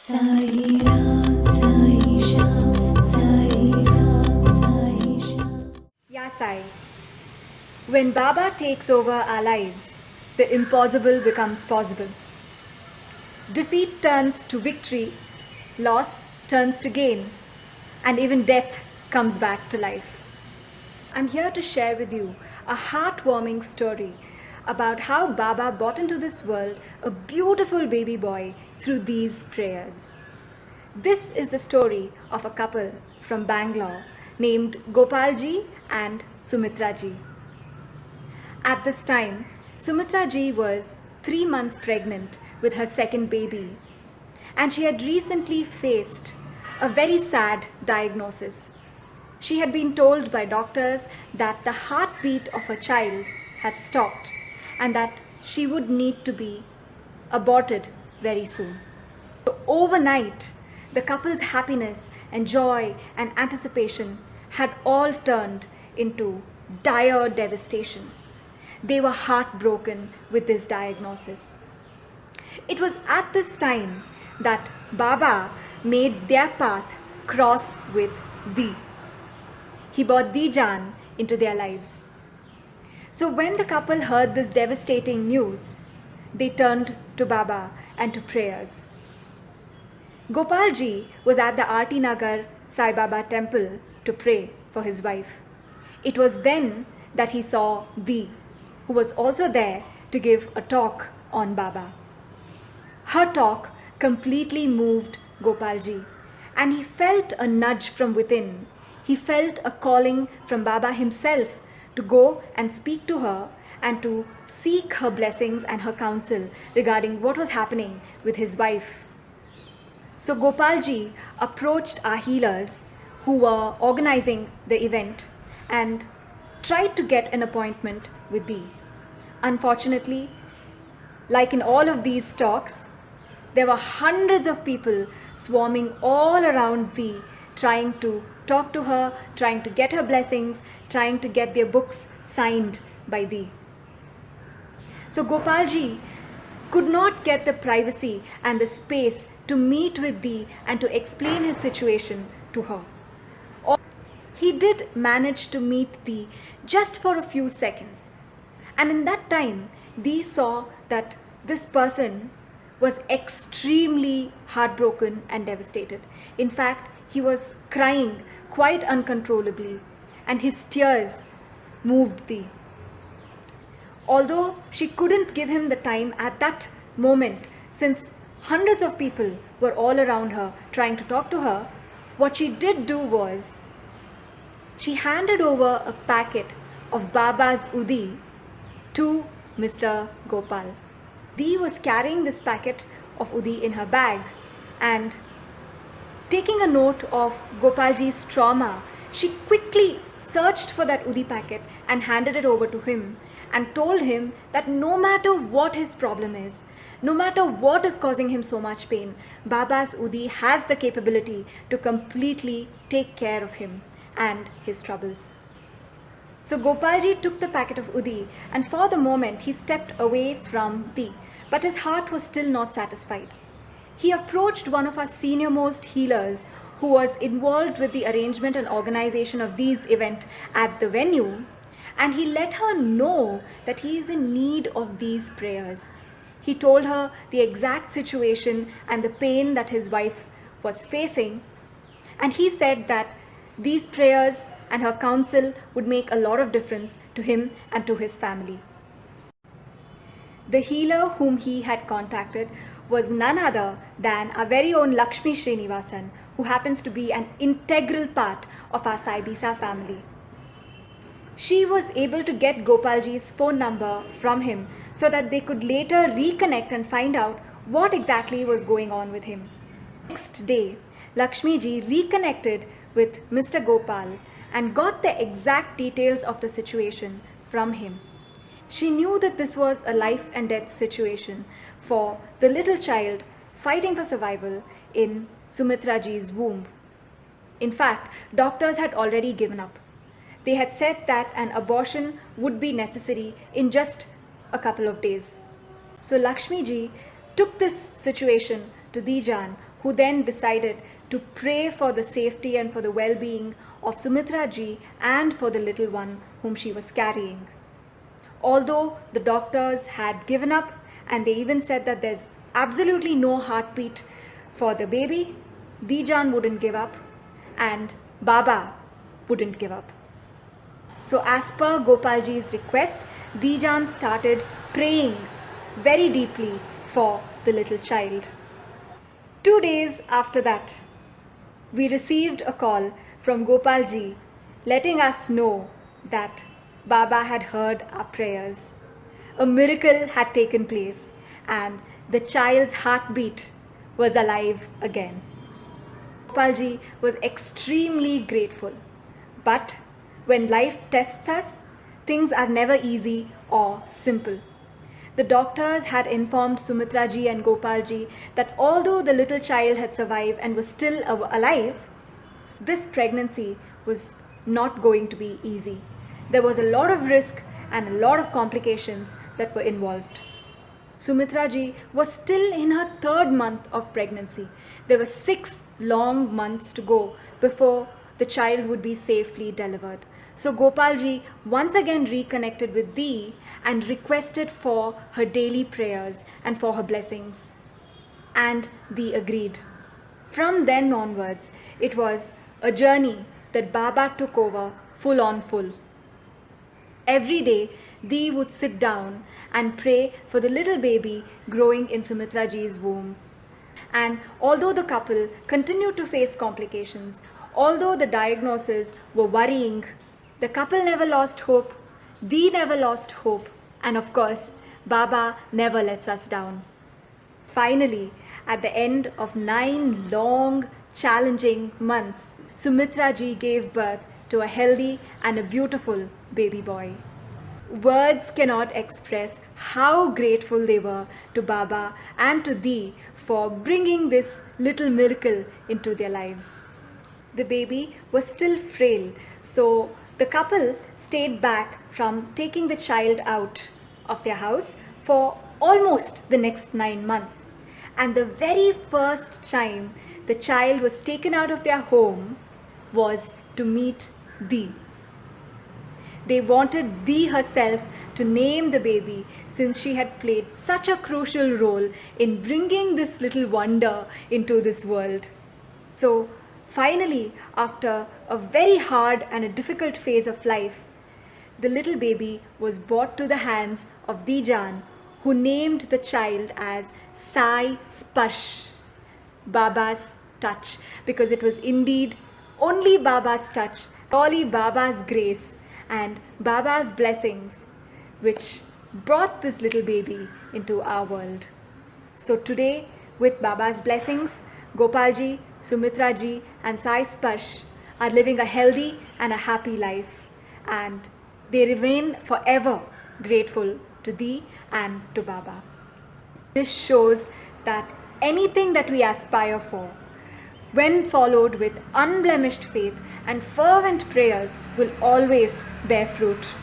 Sai Ram, Sai Shyam, Sai Ram, Sai Shyam. Ya Sai, when Baba takes over our lives, the impossible becomes possible. Defeat turns to victory, loss turns to gain, and even death comes back to life. I'm here to share with you a heartwarming story about how Baba brought into this world a beautiful baby boy through these prayers. This is the story of a couple from Bangalore named Gopalji and Sumitraji. At this time, Sumitraji was 3 months pregnant with her second baby, and she had recently faced a very sad diagnosis. She had been told by doctors that the heartbeat of her child had stopped and that she would need to be aborted very soon. So overnight, the couple's happiness and joy and anticipation had all turned into dire devastation. They were heartbroken with this diagnosis. It was at this time that Baba made their path cross with Di. He brought Dijan into their lives. So when the couple heard this devastating news, they turned to Baba and to prayers. Gopalji was at the Arti Nagar Sai Baba temple to pray for his wife. It was then that he saw Di, who was also there to give a talk on Baba. Her talk completely moved Gopalji, and he felt a nudge from within. He felt a calling from Baba himself to go and speak to her and to seek her blessings and her counsel regarding what was happening with his wife. So Gopalji approached our healers who were organizing the event and tried to get an appointment with Di. Unfortunately, like in all of these talks, there were hundreds of people swarming all around Di, trying to talk to her, trying to get her blessings, trying to get their books signed by Di. So Gopalji could not get the privacy and the space to meet with Di and to explain his situation to her. He did manage to meet Di just for a few seconds. And in that time, Di saw that this person was extremely heartbroken and devastated. In fact, he was crying quite uncontrollably, and his tears moved Di. Although she couldn't give him the time at that moment, since hundreds of people were all around her trying to talk to her, what she did do was she handed over a packet of Baba's Udi to Mr. Gopal. Di was carrying this packet of Udi in her bag, and taking a note of Gopalji's trauma, she quickly searched for that Udi packet and handed it over to him and told him that no matter what his problem is, no matter what is causing him so much pain, Baba's Udi has the capability to completely take care of him and his troubles. So Gopalji took the packet of Udi, and for the moment he stepped away from Di, but his heart was still not satisfied. He approached one of our senior-most healers who was involved with the arrangement and organization of these events at the venue, and he let her know that he is in need of these prayers. He told her the exact situation and the pain that his wife was facing, and he said that these prayers and her counsel would make a lot of difference to him and to his family. The healer whom he had contacted was none other than our very own Lakshmi Srinivasan, who happens to be an integral part of our Sai Bisa family. She was able to get Gopalji's phone number from him so that they could later reconnect and find out what exactly was going on with him. Next day, Lakshmi ji reconnected with Mr. Gopal and got the exact details of the situation from him. She knew that this was a life and death situation for the little child fighting for survival in Sumitraji's womb. In fact, doctors had already given up. They had said that an abortion would be necessary in just a couple of days. So Lakshmi ji took this situation to Dijan, who then decided to pray for the safety and for the well-being of Sumitra ji and for the little one whom she was carrying. Although the doctors had given up and they even said that there's absolutely no heartbeat for the baby, Dijan wouldn't give up and Baba wouldn't give up. So as per Gopalji's request, Dijan started praying very deeply for the little child. 2 days after that, we received a call from Gopalji letting us know that Baba had heard our prayers. A miracle had taken place and the child's heartbeat was alive again. Gopalji was extremely grateful. But when life tests us, things are never easy or simple. The doctors had informed Sumitra ji and Gopalji that although the little child had survived and was still alive, this pregnancy was not going to be easy. There was a lot of risk and a lot of complications that were involved. Sumitra ji was still in her 3rd month of pregnancy. There were 6 long months to go before the child would be safely delivered. So Gopalji once again reconnected with Dee and requested for her daily prayers and for her blessings. And Dee agreed. From then onwards, it was a journey that Baba took over full on full. Every day, Dee would sit down and pray for the little baby growing in Sumitra ji's womb. And although the couple continued to face complications, although the diagnoses were worrying, the couple never lost hope, Dee never lost hope, and of course, Baba never lets us down. Finally, at the end of 9 long, challenging months, Sumitra ji gave birth to a healthy and a beautiful baby boy. Words cannot express how grateful they were to Baba and to Dee for bringing this little miracle into their lives. The baby was still frail, so the couple stayed back from taking the child out of their house for almost the next 9 months. And the very first time the child was taken out of their home was to meet Dee. They wanted Dee herself to name the baby since she had played such a crucial role in bringing this little wonder into this world. So finally, after a very hard and a difficult phase of life, the little baby was brought to the hands of Dijan, who named the child as Sai Sparsh, Baba's touch, because it was indeed only Baba's touch, only Baba's grace and Baba's blessings which brought this little baby into our world. So today, with Baba's blessings, Gopalji, Sumitra ji and Sai Sparsh are living a healthy and a happy life, and they remain forever grateful to Dee and to Baba. This shows that anything that we aspire for, when followed with unblemished faith and fervent prayers, will always bear fruit.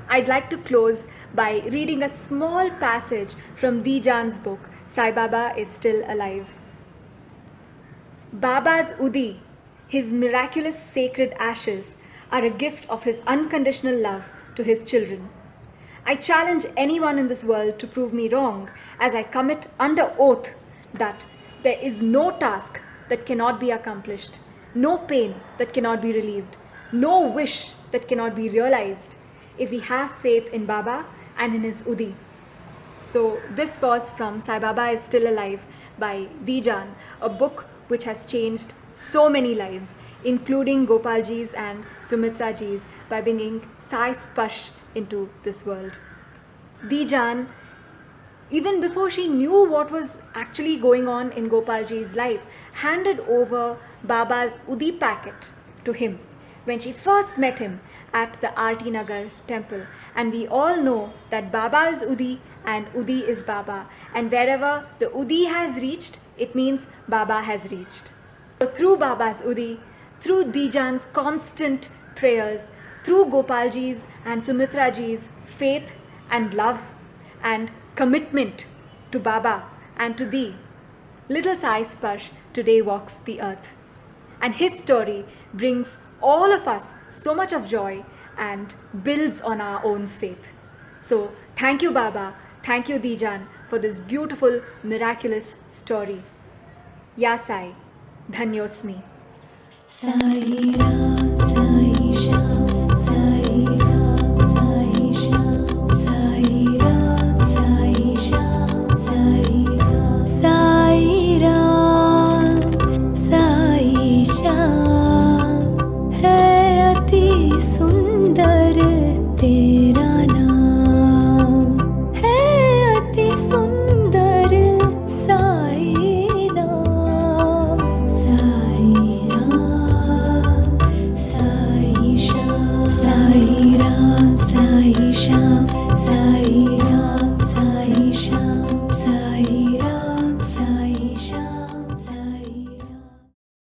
I'd like to close by reading a small passage from Dijan's book, Sai Baba is Still Alive. Baba's Udi, his miraculous sacred ashes, are a gift of his unconditional love to his children. I challenge anyone in this world to prove me wrong, as I commit under oath that there is no task that cannot be accomplished, no pain that cannot be relieved, no wish that cannot be realized if we have faith in Baba and in his Udi. So this was from Sai Baba is Still Alive by Dijan, a book which has changed so many lives, including Gopalji's and Sumitra ji's, by bringing Sai Sparsh into this world. Dijan, even before she knew what was actually going on in Gopalji's life, handed over Baba's Udi packet to him when she first met him at the Aarti Nagar temple. And we all know that Baba is Udi and Udi is Baba, and wherever the Udi has reached, it means Baba has reached. So through Baba's Udi, through Dijan's constant prayers, through Gopalji's and Sumitra ji's faith and love and commitment to Baba and to Dee, little Sai Sparsh today walks the earth. And his story brings all of us so much of joy and builds on our own faith. So thank you, Baba. Thank you, Dijan, for this beautiful, miraculous story. Ya Sai, Dhanyosmi. Sai Ram, Sai Shyam.